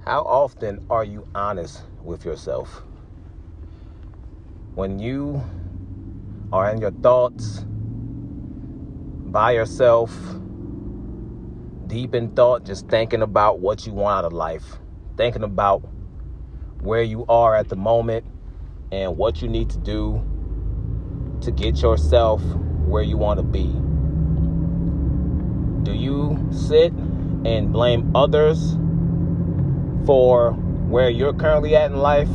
How often are you honest with yourself? When you are in your thoughts, by yourself, deep in thought, just thinking about what you want out of life, thinking about where you are at the moment and what you need to do to get yourself where you want to be. Do you sit and blame others for where you're currently at in life?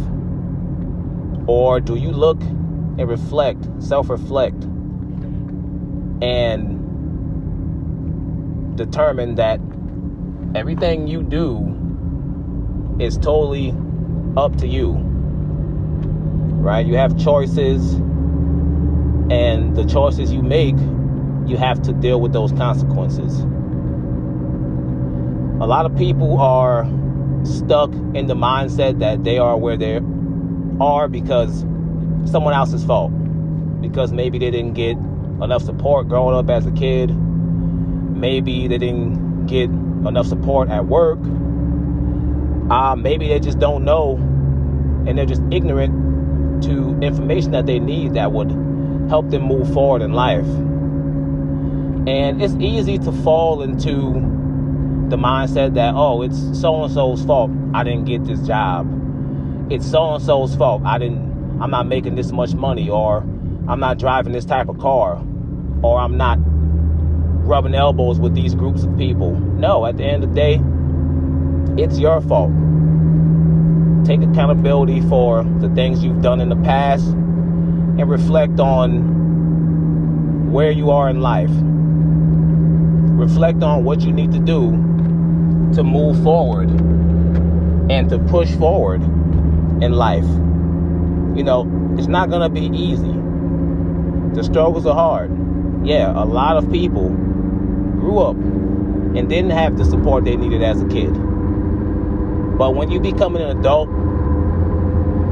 Or do you look and reflect, self-reflect, and determine that everything you do is totally up to you, right? You have choices, and the choices you make, you have to deal with those consequences. A lot of people are stuck in the mindset that they are where they are because someone else's fault, because maybe they didn't get enough support growing up as a kid, maybe they didn't get enough support at work, maybe they just don't know and they're just ignorant to information that they need that would help them move forward in life. And it's easy to fall into the mindset that, oh, it's so-and-so's fault I didn't get this job. It's so-and-so's fault I'm not making this much money, or I'm not driving this type of car, or I'm not rubbing elbows with these groups of people. No, at the end of the day, it's your fault. Take accountability for the things you've done in the past and reflect on where you are in life. Reflect on what you need to do to move forward and to push forward in life. You know, it's not going to be easy. The struggles are hard. Yeah, a lot of people grew up and didn't have the support they needed as a kid. But when you become an adult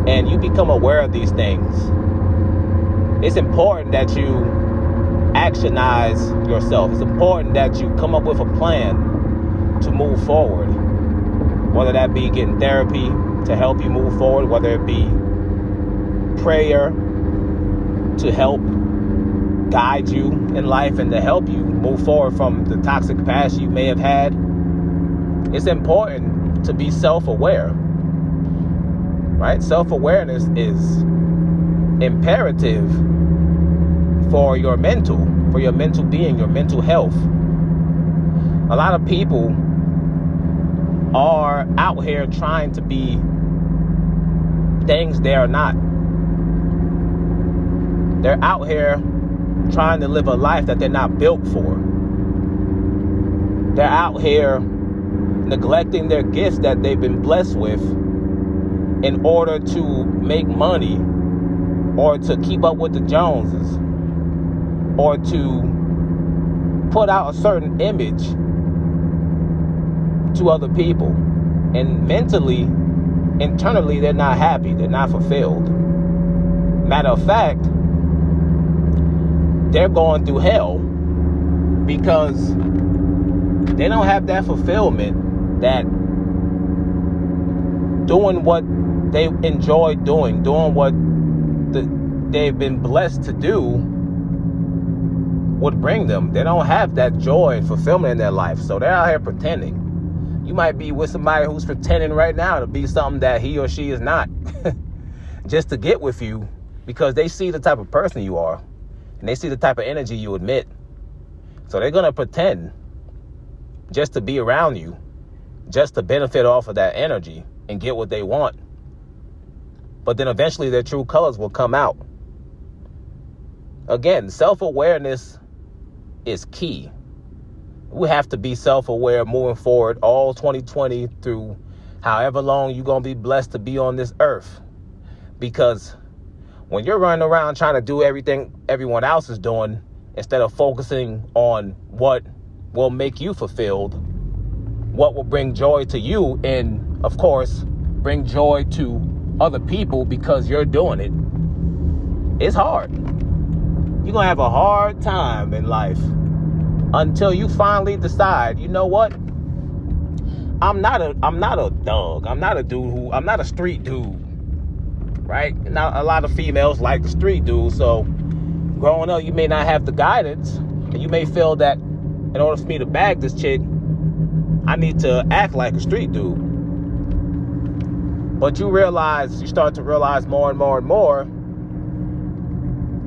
and you become aware of these things, it's important that you actionize yourself. It's important that you come up with a plan to move forward, whether that be getting therapy to help you move forward, whether it be prayer to help guide you in life and to help you move forward from the toxic past you may have had. It's important to be self-aware, right? Self-awareness is imperative for your mental being, your mental health. A lot of people are out here trying to be things they are not. They're out here trying to live a life that they're not built for. They're out here neglecting their gifts that they've been blessed with in order to make money, or to keep up with the Joneses, or to put out a certain image to other people. And mentally, internally, they're not happy. They're not fulfilled. Matter of fact, they're going through hell because they don't have that fulfillment, that doing what they enjoy doing what they've been blessed to do would bring them. They don't have that joy and fulfillment in their life, so they're out here pretending. You might be with somebody who's pretending right now to be something that he or she is not, just to get with you because they see the type of person you are and they see the type of energy you emit. So they're going to pretend just to be around you, just to benefit off of that energy and get what they want. But then eventually their true colors will come out. Again, self-awareness is key. We have to be self-aware moving forward all 2020 through however long you're going to be blessed to be on this earth. Because when you're running around trying to do everything everyone else is doing, instead of focusing on what will make you fulfilled, what will bring joy to you, and of course, bring joy to other people because you're doing it, it's hard. You're going to have a hard time in life until you finally decide, you know what? I'm not a thug. I'm not a street dude. Right? Now, a lot of females like the street dude. So growing up, you may not have the guidance, and you may feel that in order for me to bag this chick, I need to act like a street dude. But you start to realize more and more and more,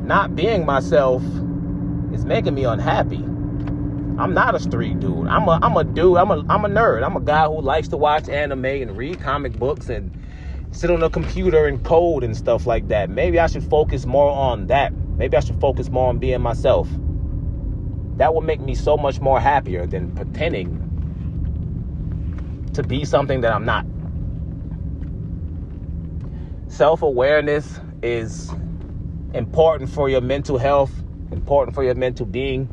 not being myself is making me unhappy. I'm not a street dude. I'm a dude. I'm a nerd. I'm a guy who likes to watch anime and read comic books and sit on a computer and code and stuff like that. Maybe I should focus more on that. Maybe I should focus more on being myself. That would make me so much more happier than pretending to be something that I'm not. Self-awareness is important for your mental health, important for your mental being,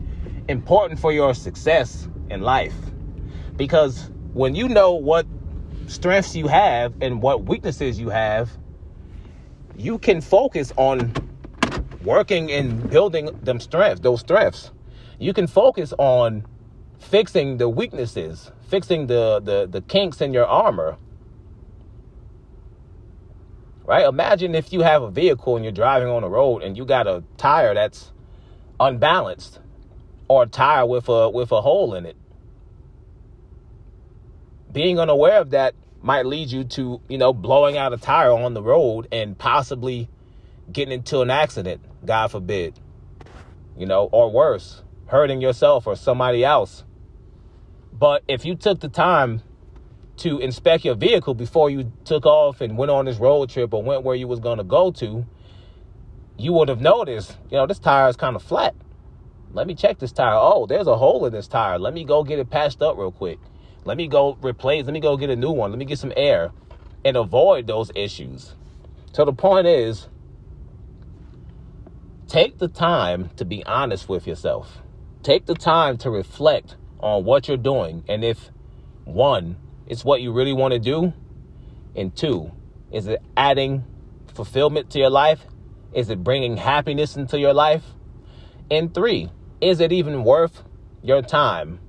important for your success in life. Because when you know what strengths you have and what weaknesses you have, you can focus on working and building those strengths. You can focus on fixing the weaknesses, fixing the kinks in your armor. Right? Imagine if you have a vehicle and you're driving on the road and you got a tire that's unbalanced, or a tire with a hole in it. Being unaware of that might lead you to, blowing out a tire on the road and possibly getting into an accident, God forbid, or worse, hurting yourself or somebody else. But if you took the time to inspect your vehicle before you took off and went on this road trip or went where you was going to go to, you would have noticed, this tire is kind of flat. Let me check this tire. Oh, there's a hole in this tire. Let me go get it patched up real quick. Let me go replace. Let me go get a new one. Let me get some air and avoid those issues. So the point is, take the time to be honest with yourself. Take the time to reflect on what you're doing. And if, one, it's what you really want to do, and two, is it adding fulfillment to your life? Is it bringing happiness into your life? And three, is it even worth your time?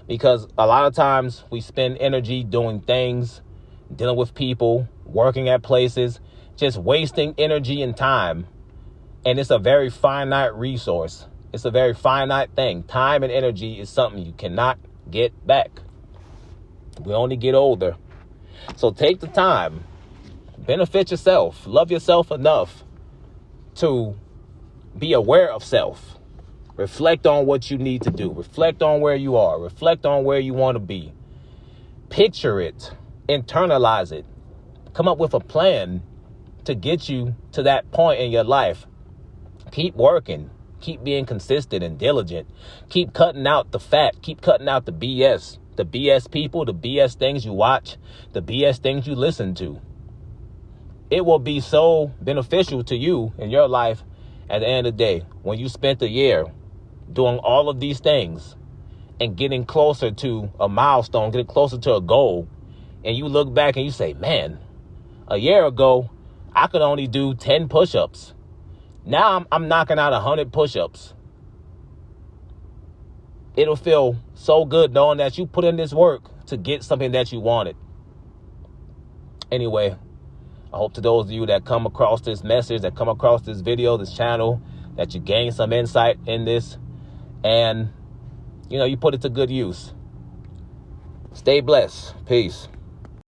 Because a lot of times we spend energy doing things, dealing with people, working at places, just wasting energy and time. And it's a very finite resource. It's a very finite thing. Time and energy is something you cannot get back. We only get older. So take the time, benefit yourself, love yourself enough to be aware of self. Reflect on what you need to do. Reflect on where you are. Reflect on where you want to be. Picture it. Internalize it. Come up with a plan to get you to that point in your life. Keep working. Keep being consistent and diligent. Keep cutting out the fat. Keep cutting out the BS. The BS people, the BS things you watch, the BS things you listen to. It will be so beneficial to you in your life at the end of the day when you spent a year doing all of these things and getting closer to a milestone, getting closer to a goal. And you look back and you say, man, a year ago, I could only do 10 push-ups. Now I'm knocking out 100 push-ups. It'll feel so good knowing that you put in this work to get something that you wanted. Anyway, I hope to those of you that come across this message, that come across this video, this channel, that you gain some insight in this and, you put it to good use. Stay blessed. Peace.